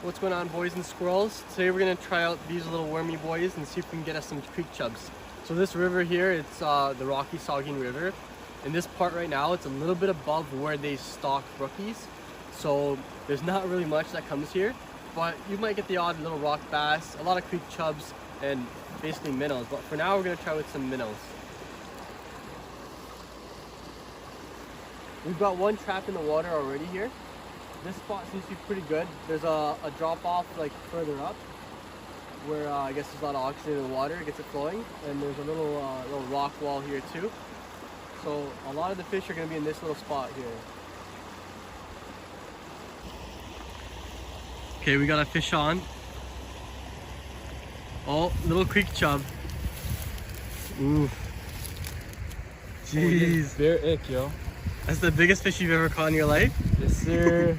What's going on, boys and squirrels? Today we're gonna try out these little wormy boys and see if we can get us some creek chubs. So this river here, it's the Rocky Saugeen River. In this part right now, it's a little bit above where they stock brookies. So there's not really much that comes here, but you might get the odd little rock bass, a lot of creek chubs, and basically minnows. But for now, we're gonna try with some minnows. We've got one trapped in the water already here. This spot seems to be pretty good. There's a drop off like further up where I guess there's a lot of oxygen in the water, it gets it flowing, and there's a little rock wall here too. So a lot of the fish are going to be in this little spot here. Okay, we got a fish on. Oh, little creek chub. Ooh. Jeez. Bare ick, yo. That's the biggest fish you've ever caught in your life? Yes, sir.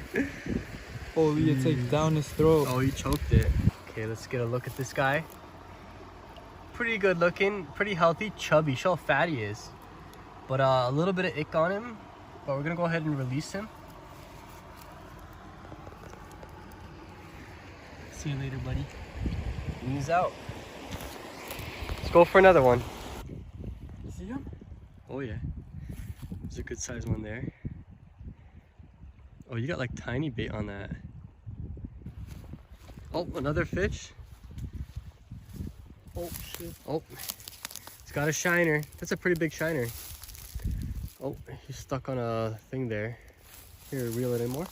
Holy, it takes down his throat. Oh, you choked it. Okay, let's get a look at this guy. Pretty good looking, pretty healthy, chubby. Show how fat he is. But a little bit of ick on him. But we're gonna go ahead and release him. See you later, buddy. He's out. Let's go for another one. You see him? Oh yeah. There's a good sized one there. Oh, you got like tiny bait on that. Oh, another fish. Oh, shit. Oh, it's got a shiner. That's a pretty big shiner. Oh, he's stuck on a thing there. Here, reel it in more.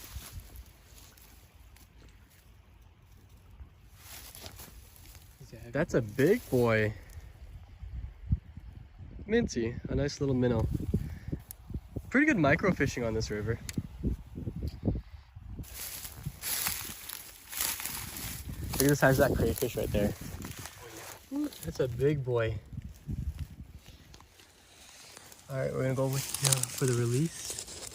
That's a big boy. Minty, a nice little minnow. Pretty good micro fishing on this river. Look at the size of that crayfish right there. That's a big boy. All right, we're gonna go with for the release.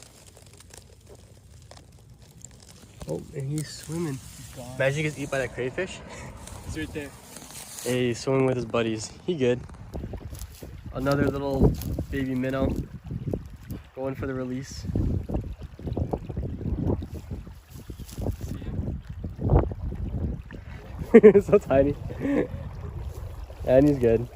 Oh, and he's swimming. Imagine he gets eaten by that crayfish. He's right there. Hey, he's swimming with his buddies. He good. Another little baby minnow. Going for the release. See him? So tiny. And he's good.